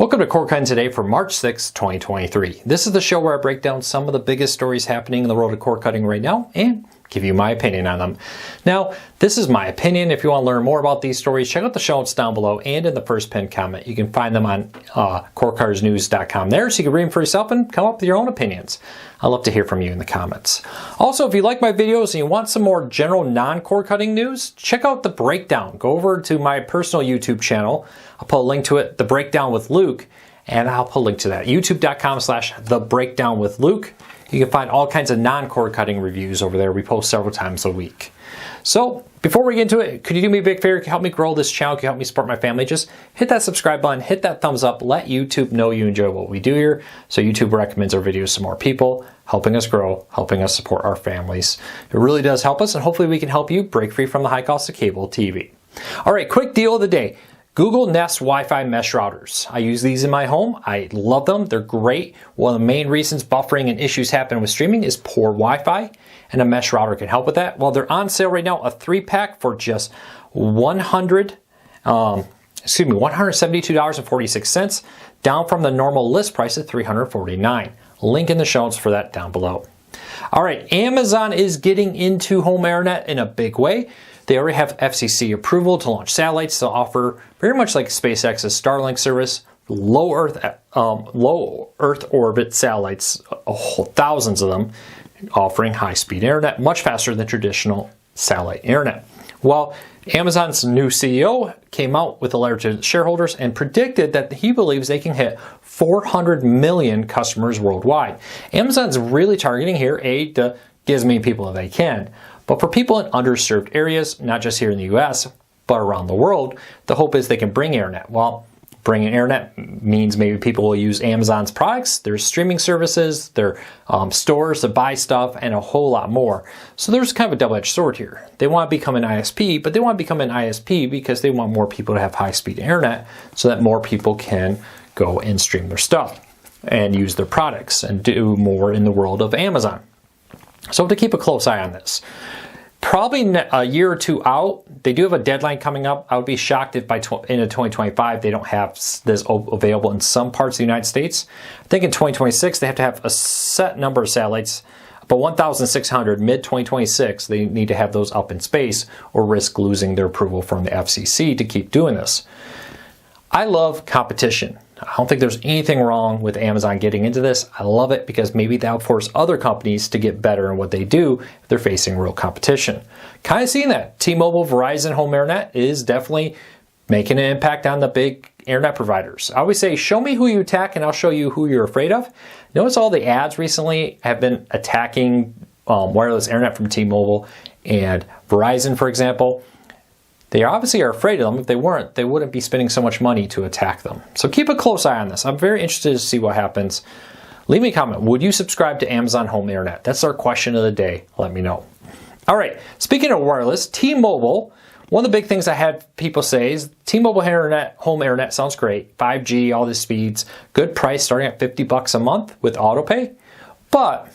Welcome to Cord Cutting Today for March 6, 2023. This is the show where I break down some of the biggest stories happening in the world of cord cutting right now and give you my opinion on them. Now, this is my opinion. If you want to learn more about these stories, check out the show notes down below and in the first pinned comment. You can find them on cordcuttersnews.com there, so you can read them for yourself and come up with your own opinions. I'd love to hear from you in the comments. Also, if you like my videos and you want some more general non-cord cutting news, check out The Breakdown. Go over to my personal YouTube channel. I'll put a link to it, The Breakdown with Luke, and I'll put a link to that. youtube.com/TheBreakdownWithLuke. You can find all kinds of non-cord cutting reviews over there. We post several times a week. So, before we get into it, could you do me a big favor? Help me grow this channel. Can you help me support my family? Just hit that subscribe button, hit that thumbs up, let YouTube know you enjoy what we do here, so YouTube recommends our videos to more people, helping us grow, helping us support our families. It really does help us, and hopefully we can help you break free from the high cost of cable TV. All right, quick deal of the day. Google Nest Wi-Fi mesh routers. I use these in my home. I love them. They're great. One of the main reasons buffering and issues happen with streaming is poor Wi-Fi, and a mesh router can help with that. Well, they're on sale right now, a 3-pack for just $172.46, down from the normal list price of $349. Link in the show notes for that down below. All right, Amazon is getting into home internet in a big way. They already have FCC approval to launch satellites to offer very much like SpaceX's Starlink service, low Earth orbit satellites, thousands of them, offering high-speed internet, much faster than traditional satellite internet. Well, Amazon's new CEO came out with a letter to shareholders and predicted that he believes they can hit 400 million customers worldwide. Amazon's really targeting here to get as many people as they can. But for people in underserved areas, not just here in the US, but around the world, the hope is they can bring internet. Well, bringing internet means maybe people will use Amazon's products, their streaming services, their stores to buy stuff, and a whole lot more. So there's kind of a double-edged sword here. They want to become an ISP, but they want to become an ISP because they want more people to have high-speed internet so that more people can go and stream their stuff and use their products and do more in the world of Amazon. So to keep a close eye on this. Probably a year or two out, they do have a deadline coming up. I would be shocked if by into 2025 they don't have this available in some parts of the United States. I think in 2026 they have to have a set number of satellites, but 1,600 mid-2026 they need to have those up in space or risk losing their approval from the FCC to keep doing this. I love competition. I don't think there's anything wrong with Amazon getting into this. I love it because maybe that'll force other companies to get better in what they do if they're facing real competition. Kind of seeing that. T-Mobile, Verizon, Home Internet is definitely making an impact on the big internet providers. I always say, show me who you attack and I'll show you who you're afraid of. Notice all the ads recently have been attacking wireless internet from T-Mobile and Verizon, for example. They obviously are afraid of them. If they weren't, they wouldn't be spending so much money to attack them. So keep a close eye on this. I'm very interested to see what happens. Leave me a comment. Would you subscribe to Amazon Home Internet? That's our question of the day. Let me know. All right. Speaking of wireless, T-Mobile, one of the big things I had people say is T-Mobile Internet, Home Internet sounds great. 5G, all the speeds, good price starting at $50 a month with autopay. But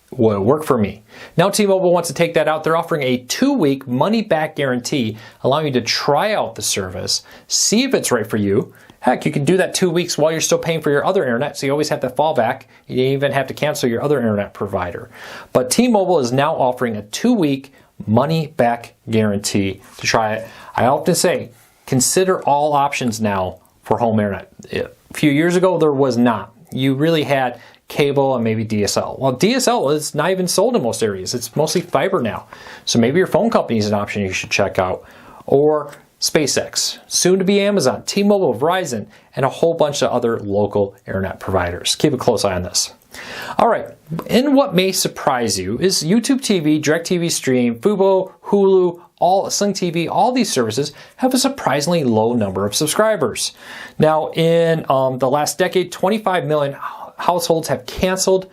will it work for me? Now T-Mobile wants to take that out. They're offering a 2-week money-back guarantee, allowing you to try out the service, see if it's right for you. Heck, you can do that 2 weeks while you're still paying for your other internet, so you always have to fall back. You even have to cancel your other internet provider. But T-Mobile is now offering a 2-week money-back guarantee to try it. I often say, consider all options now for home internet. A few years ago, there was not. You really had cable and maybe DSL. Well, DSL is not even sold in most areas. It's mostly fiber now. So maybe your phone company is an option you should check out. Or SpaceX, soon to be Amazon, T-Mobile, Verizon, and a whole bunch of other local internet providers. Keep a close eye on this. All right, and what may surprise you is YouTube TV, DIRECTV Stream, Fubo, Hulu, Sling TV, all these services have a surprisingly low number of subscribers. Now, in the last decade, 25 million households have canceled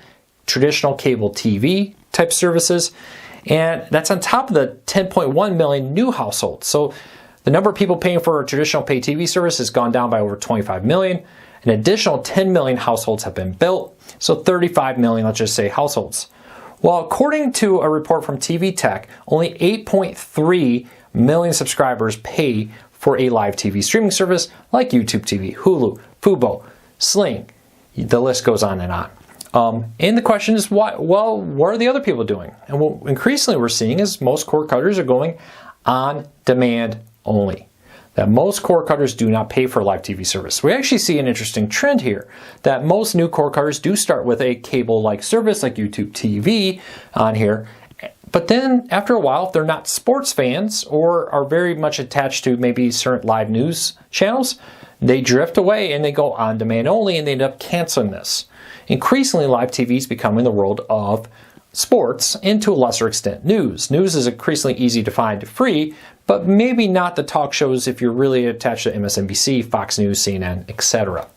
traditional cable TV type services, and that's on top of the 10.1 million new households. So the number of people paying for a traditional pay TV service has gone down by over 25 million. An additional 10 million households have been built, so 35 million, let's just say, households. Well, according to a report from TV Tech, only 8.3 million subscribers pay for a live TV streaming service like YouTube TV, Hulu, Fubo, Sling, the list goes on and on. And the question is, what are the other people doing? And what increasingly we're seeing is most cord cutters are going on demand only. That most cord cutters do not pay for live TV service. We actually see an interesting trend here, that most new cord cutters do start with a cable-like service like YouTube TV on here. But then after a while, if they're not sports fans or are very much attached to maybe certain live news channels, they drift away and they go on demand only, and they end up canceling this. Increasingly, live TV is becoming the world of sports and to a lesser extent news. News is increasingly easy to find free, but maybe not the talk shows if you're really attached to MSNBC, Fox News, CNN, etc.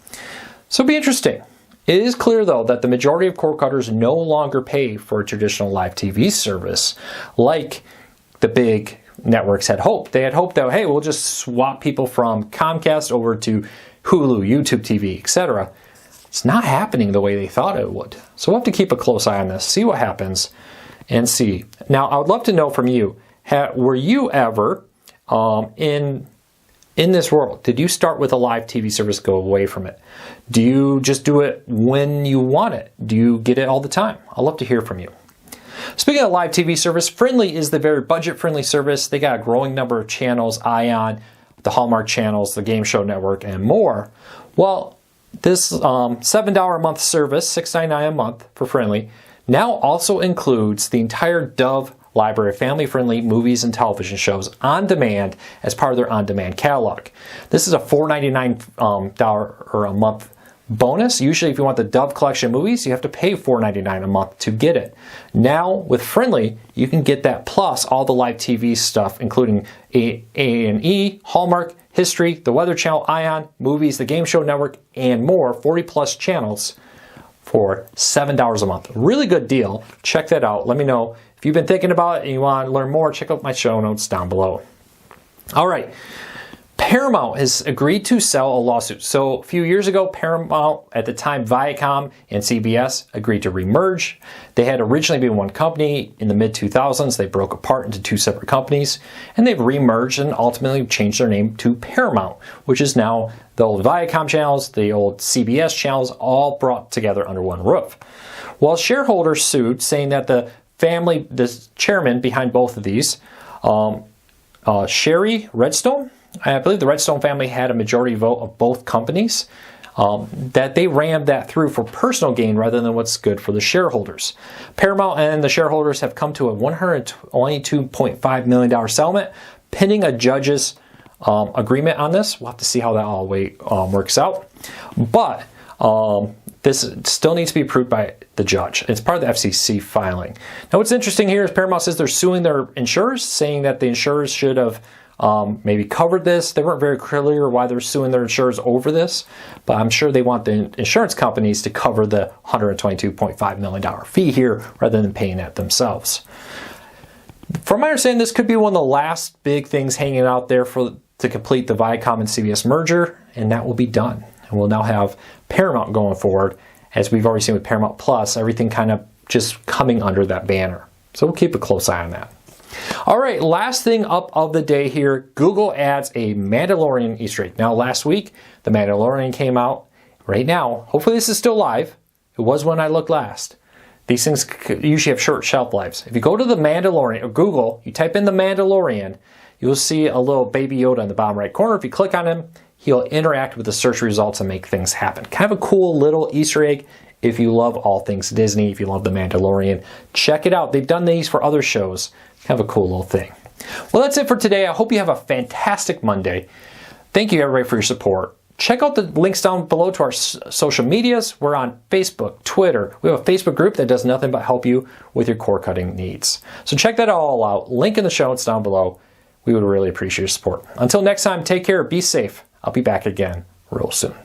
So it'll be interesting. It is clear, though, that the majority of cord cutters no longer pay for a traditional live TV service like the big networks had hoped. They had hoped that, hey, we'll just swap people from Comcast over to Hulu, YouTube TV, etc. It's not happening the way they thought it would. So we'll have to keep a close eye on this, see what happens, and see. Now, I would love to know from you, were you ever in this world, did you start with a live TV service, go away from it? Do you just do it when you want it? Do you get it all the time? I'd love to hear from you. Speaking of live TV service, Frndly is the very budget-friendly service. They got a growing number of channels, Ion, the Hallmark channels, the Game Show Network, and more. Well, this $7 a month service, $6.99 a month for Frndly, now also includes the entire Dove library of family-friendly movies and television shows on demand as part of their on-demand catalog. This is a $4.99 or a month bonus. Usually if you want the Dove collection of movies, you have to pay $4.99 a month to get it. Now with Frndly, you can get that plus all the live TV stuff, including A&E, Hallmark, History, the Weather Channel, Ion, Movies, the Game Show Network, and more, 40 plus channels for $7 a month. Really good deal. Check that out. Let me know if you've been thinking about it and you want to learn more. Check out my show notes down below. All right. Paramount has agreed to sell a lawsuit. So a few years ago, Paramount, at the time Viacom and CBS, agreed to remerge. They had originally been one company. In the mid-2000s, they broke apart into two separate companies, and they've remerged and ultimately changed their name to Paramount, which is now the old Viacom channels, the old CBS channels, all brought together under one roof. Well, shareholders sued, saying that the chairman behind both of these, Sherry Redstone, I believe the Redstone family had a majority vote of both companies, that they rammed that through for personal gain rather than what's good for the shareholders. Paramount and the shareholders have come to a $122.5 million settlement, pending a judge's agreement on this. We'll have to see how that all works out. But this still needs to be approved by the judge. It's part of the FCC filing. Now, what's interesting here is Paramount says they're suing their insurers, saying that the insurers should have maybe covered this. They weren't very clear why they're suing their insurers over this, but I'm sure they want the insurance companies to cover the $122.5 million fee here rather than paying that themselves. From my understanding, this could be one of the last big things hanging out there to complete the Viacom and CBS merger, and that will be done. And we'll now have Paramount going forward, as we've already seen with Paramount Plus, everything kind of just coming under that banner. So we'll keep a close eye on that. All right, last thing up of the day here, Google adds a Mandalorian Easter egg. Now, last week, the Mandalorian came out. Right now, hopefully this is still live. It was when I looked last. These things usually have short shelf lives. If you go to the Mandalorian, or Google, you type in the Mandalorian, you'll see a little Baby Yoda in the bottom right corner. If you click on him, he'll interact with the search results and make things happen. Kind of a cool little Easter egg if you love all things Disney, if you love the Mandalorian. Check it out. They've done these for other shows. Kind of a cool little thing. Well, that's it for today. I hope you have a fantastic Monday. Thank you, everybody, for your support. Check out the links down below to our social medias. We're on Facebook, Twitter. We have a Facebook group that does nothing but help you with your cord cutting needs. So check that all out. Link in the show notes down below. We would really appreciate your support. Until next time, take care, be safe. I'll be back again real soon.